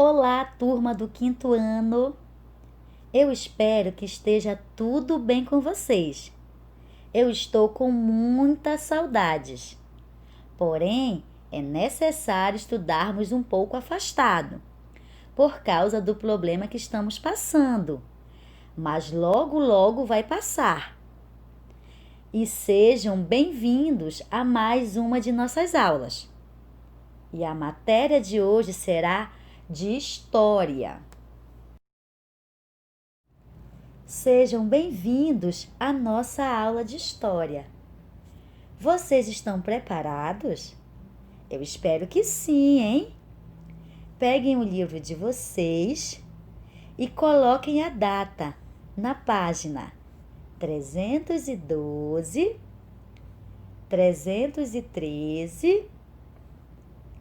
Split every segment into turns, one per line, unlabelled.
Olá, turma do quinto ano! Eu espero que esteja tudo bem com vocês. Eu estou com muitas saudades. Porém, é necessário estudarmos um pouco afastado, por causa do problema que estamos passando. Mas logo, logo vai passar. E sejam bem-vindos a mais uma de nossas aulas. E a matéria de hoje será de História. Sejam bem-vindos à nossa aula de História. Vocês estão preparados? Eu espero que sim, hein? Peguem o livro de vocês e coloquem a data na página 312, 313,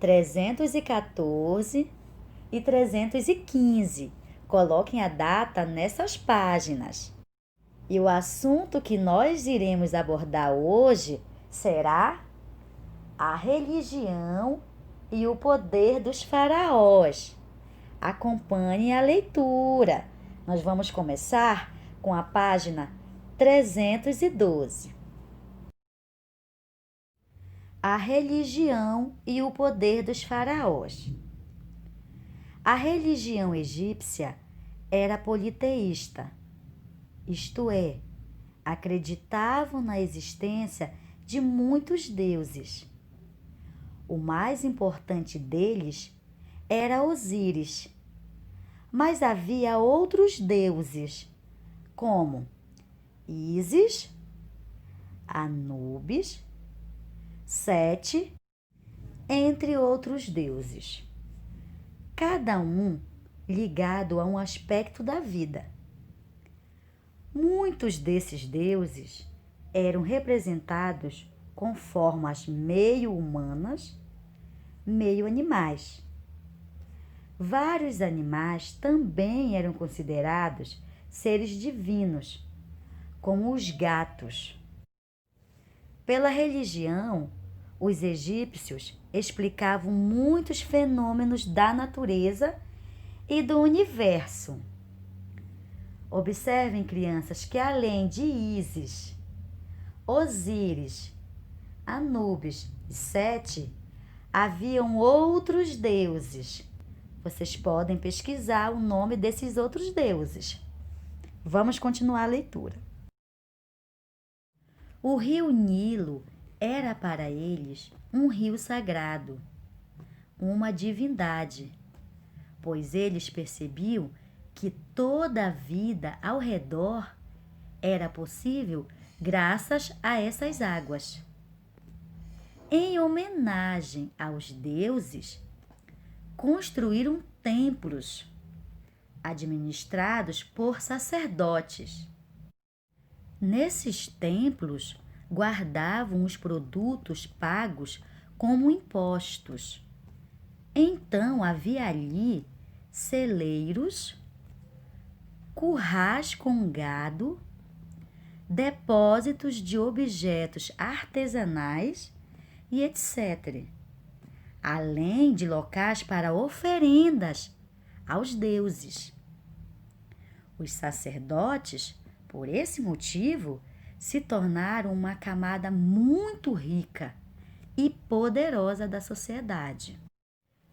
314 e 315. Coloquem a data nessas páginas. E o assunto que nós iremos abordar hoje será a religião e o poder dos faraós. Acompanhe a leitura. Nós vamos começar com a página 312. A religião e o poder dos faraós. A religião egípcia era politeísta, isto é, acreditavam na existência de muitos deuses. O mais importante deles era Osíris, mas havia outros deuses, como Ísis, Anubis, Sete, entre outros deuses. Cada um ligado a um aspecto da vida. Muitos desses deuses eram representados com formas meio humanas, meio animais. Vários animais também eram considerados seres divinos, como os gatos. Pela religião, os egípcios explicavam muitos fenômenos da natureza e do universo. Observem, crianças, que além de Ísis, Osíris, Anubis e Sete, haviam outros deuses. Vocês podem pesquisar o nome desses outros deuses. Vamos continuar a leitura. O rio Nilo era para eles um rio sagrado, uma divindade, pois eles percebiam que toda a vida ao redor era possível graças a essas águas. Em homenagem aos deuses, construíram templos administrados por sacerdotes. Nesses templos, guardavam os produtos pagos como impostos. Então havia ali celeiros, currais com gado, depósitos de objetos artesanais e etc., além de locais para oferendas aos deuses. Os sacerdotes, por esse motivo, se tornaram uma camada muito rica e poderosa da sociedade.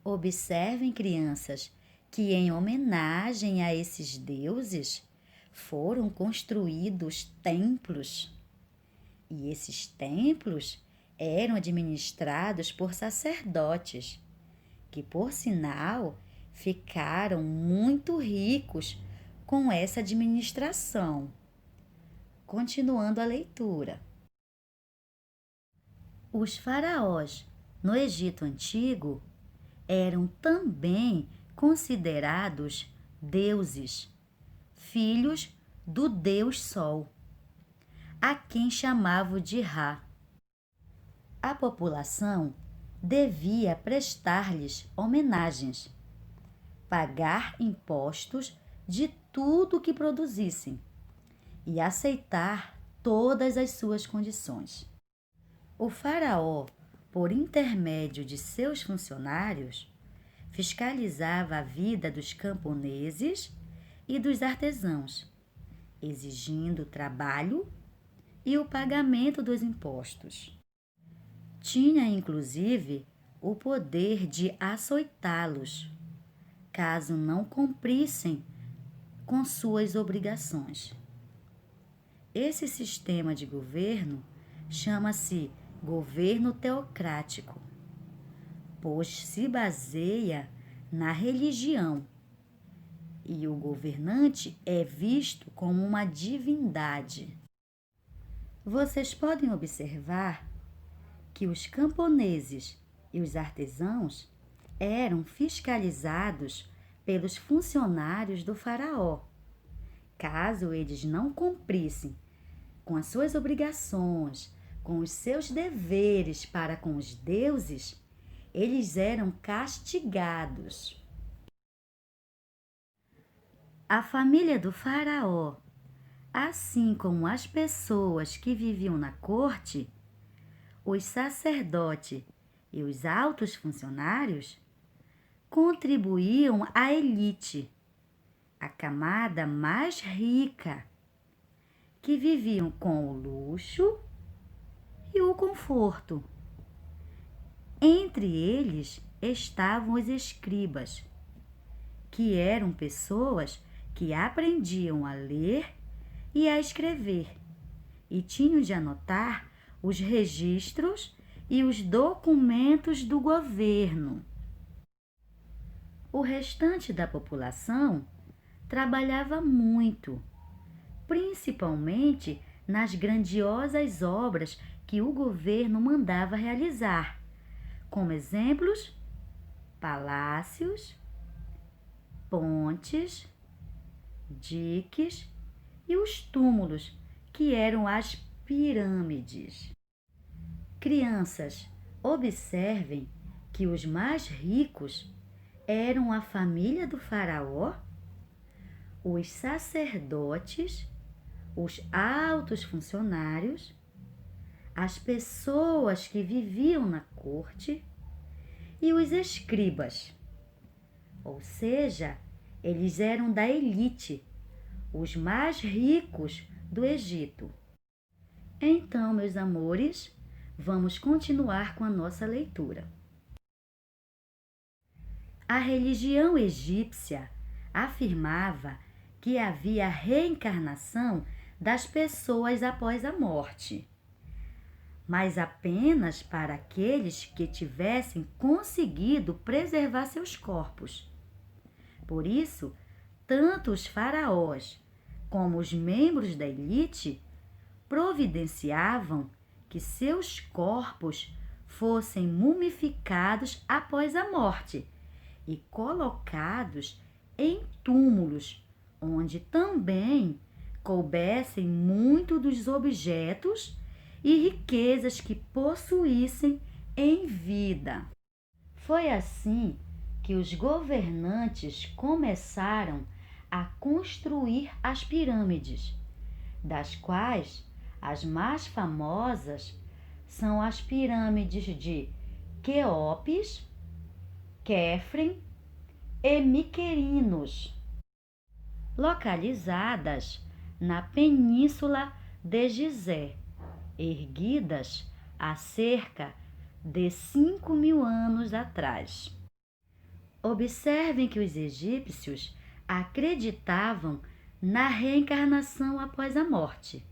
Observem, crianças, que em homenagem a esses deuses foram construídos templos. E esses templos eram administrados por sacerdotes, que, por sinal, ficaram muito ricos com essa administração. Continuando a leitura. Os faraós no Egito Antigo eram também considerados deuses, filhos do deus Sol, a quem chamavam de Ra. A população devia prestar-lhes homenagens, pagar impostos de tudo que produzissem e aceitar todas as suas condições. O faraó, por intermédio de seus funcionários, fiscalizava a vida dos camponeses e dos artesãos, exigindo trabalho e o pagamento dos impostos. Tinha, inclusive, o poder de açoitá-los, caso não cumprissem com suas obrigações. Esse sistema de governo chama-se governo teocrático, pois se baseia na religião e o governante é visto como uma divindade. Vocês podem observar que os camponeses e os artesãos eram fiscalizados pelos funcionários do faraó. Caso eles não cumprissem com as suas obrigações, com os seus deveres para com os deuses, eles eram castigados. A família do faraó, assim como as pessoas que viviam na corte, os sacerdotes e os altos funcionários, contribuíam à elite, a camada mais rica, que viviam com o luxo e o conforto. Entre eles estavam os escribas, que eram pessoas que aprendiam a ler e a escrever e tinham de anotar os registros e os documentos do governo. O restante da população trabalhava muito, principalmente nas grandiosas obras que o governo mandava realizar, como exemplos, palácios, pontes, diques e os túmulos, que eram as pirâmides. Crianças, observem que os mais ricos eram a família do faraó, os sacerdotes, os altos funcionários, as pessoas que viviam na corte e os escribas. Ou seja, eles eram da elite, os mais ricos do Egito. Então, meus amores, vamos continuar com a nossa leitura. A religião egípcia afirmava que havia reencarnação das pessoas após a morte, mas apenas para aqueles que tivessem conseguido preservar seus corpos. Por isso, tanto os faraós como os membros da elite providenciavam que seus corpos fossem mumificados após a morte e colocados em túmulos, onde também coubessem muito dos objetos e riquezas que possuíssem em vida. Foi assim que os governantes começaram a construir as pirâmides, das quais as mais famosas são as pirâmides de Quéopes, Quéfren e Miquerinos, localizadas na Península de Gizé, erguidas há cerca de 5.000 anos atrás. Observem que os egípcios acreditavam na reencarnação após a morte,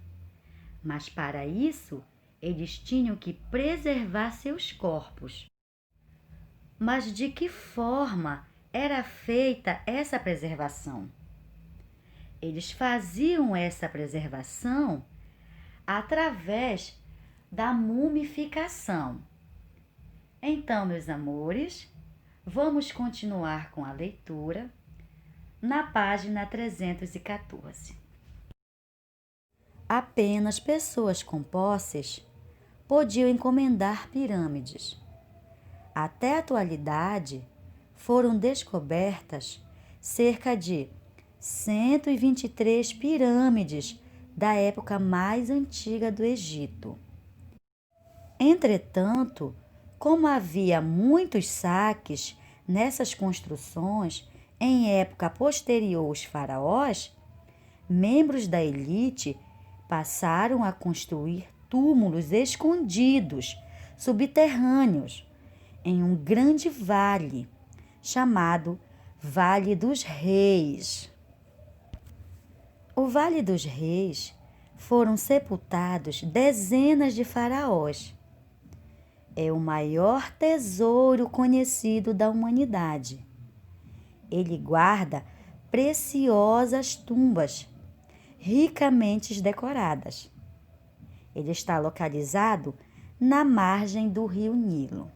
mas para isso eles tinham que preservar seus corpos. Mas de que forma era feita essa preservação? Eles faziam essa preservação através da mumificação. Então, meus amores, vamos continuar com a leitura na página 314. Apenas pessoas com posses podiam encomendar pirâmides. Até a atualidade, foram descobertas cerca de 123 pirâmides da época mais antiga do Egito. Entretanto, como havia muitos saques Nessas construções, em época posterior aos faraós, membros da elite passaram a construir túmulos escondidos, subterrâneos, em um grande vale, chamado Vale dos Reis. O Vale dos Reis foram sepultados dezenas de faraós. É o maior tesouro conhecido da humanidade. Ele guarda preciosas tumbas, ricamente decoradas. Ele está localizado na margem do rio Nilo.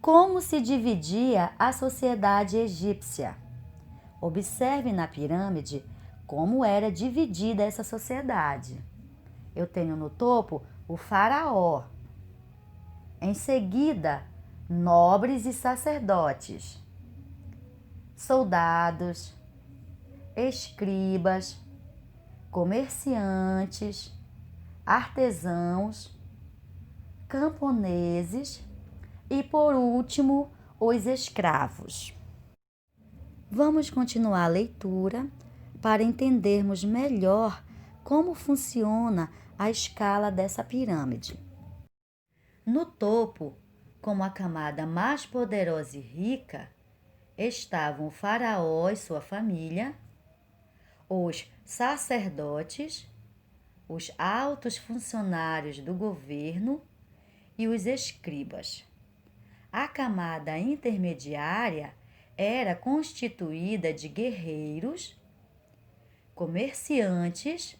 Como se dividia a sociedade egípcia? Observe na pirâmide como era dividida essa sociedade. Eu tenho no topo o faraó. Em seguida, nobres e sacerdotes, soldados, escribas, comerciantes, artesãos, camponeses e, por último, os escravos. Vamos continuar a leitura para entendermos melhor como funciona a escala dessa pirâmide. No topo, como a camada mais poderosa e rica, estavam o faraó e sua família, os sacerdotes, os altos funcionários do governo e os escribas. A camada intermediária era constituída de guerreiros, comerciantes,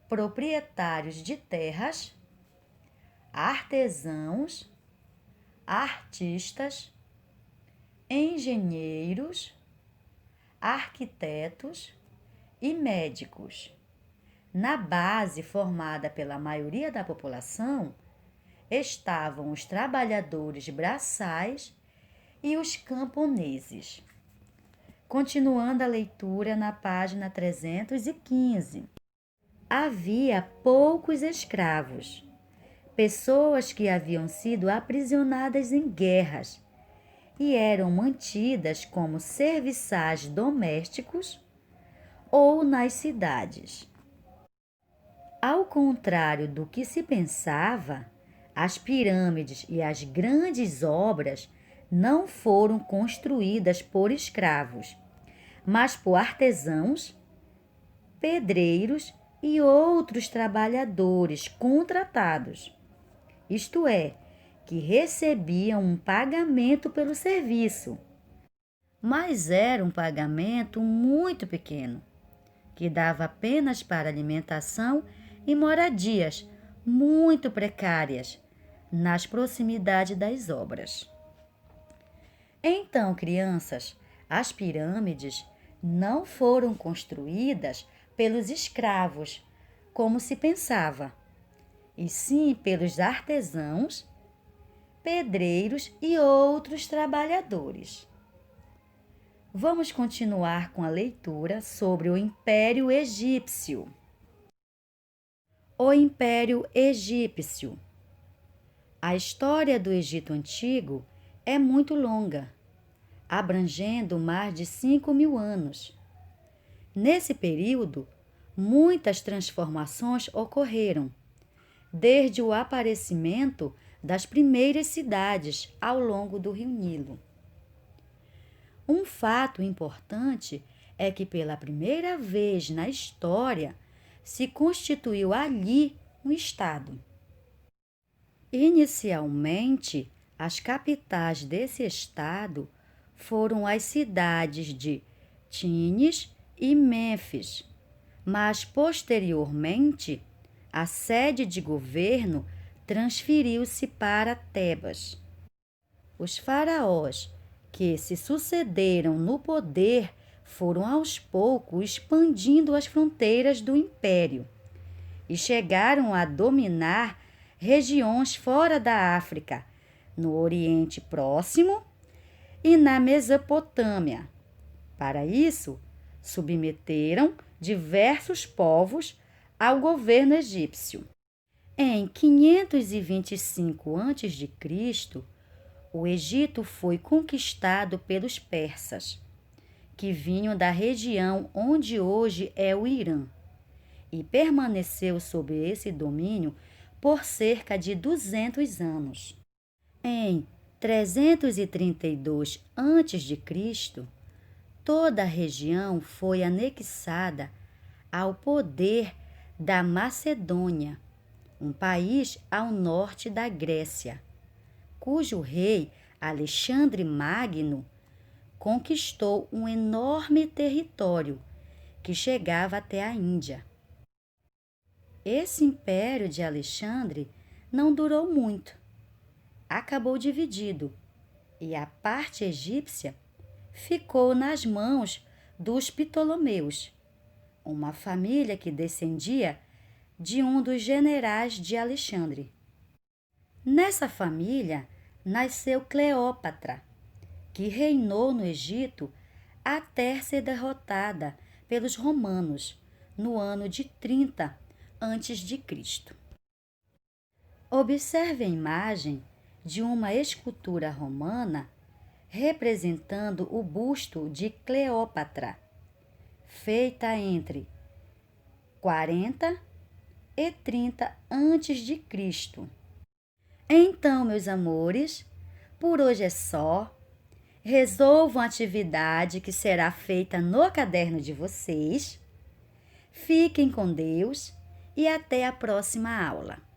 proprietários de terras, artesãos, artistas, engenheiros, arquitetos e médicos. Na base formada pela maioria da população estavam os trabalhadores braçais e os camponeses. Continuando a leitura na página 315. Havia poucos escravos, pessoas que haviam sido aprisionadas em guerras e eram mantidas como serviçais domésticos ou nas cidades. Ao contrário do que se pensava, as pirâmides e as grandes obras não foram construídas por escravos, mas por artesãos, pedreiros e outros trabalhadores contratados, isto é, que recebiam um pagamento pelo serviço. Mas era um pagamento muito pequeno, que dava apenas para alimentação e moradias muito precárias nas proximidades das obras. Então, crianças, as pirâmides não foram construídas pelos escravos, como se pensava, e sim pelos artesãos, pedreiros e outros trabalhadores. Vamos continuar com a leitura sobre o Império Egípcio. O Império Egípcio. A história do Egito Antigo é muito longa, abrangendo mais de 5.000 anos. Nesse período, muitas transformações ocorreram, desde o aparecimento das primeiras cidades ao longo do Rio Nilo. Um fato importante é que pela primeira vez na história se constituiu ali um estado. Inicialmente, as capitais desse estado foram as cidades de Tínis e Mênfis, mas posteriormente a sede de governo transferiu-se para Tebas. Os faraós que se sucederam no poder foram aos poucos expandindo as fronteiras do império e chegaram a dominar regiões fora da África, no Oriente Próximo e na Mesopotâmia. Para isso, submeteram diversos povos ao governo egípcio. Em 525 a.C., O Egito foi conquistado pelos persas, que vinham da região onde hoje é o Irã, e permaneceu sob esse domínio por cerca de 200 anos. Em 332 a.C., toda a região foi anexada ao poder da Macedônia, um país ao norte da Grécia, cujo rei Alexandre Magno conquistou um enorme território que chegava até a Índia. Esse império de Alexandre não durou muito. Acabou dividido e a parte egípcia ficou nas mãos dos Ptolomeus, uma família que descendia de um dos generais de Alexandre. Nessa família nasceu Cleópatra, que reinou no Egito até ser derrotada pelos romanos no ano de 30 a.C. Observe a imagem de uma escultura romana representando o busto de Cleópatra, feita entre 40 e 30 a.C. Então, meus amores, por hoje é só. Resolvam a atividade que será feita no caderno de vocês. Fiquem com Deus e até a próxima aula.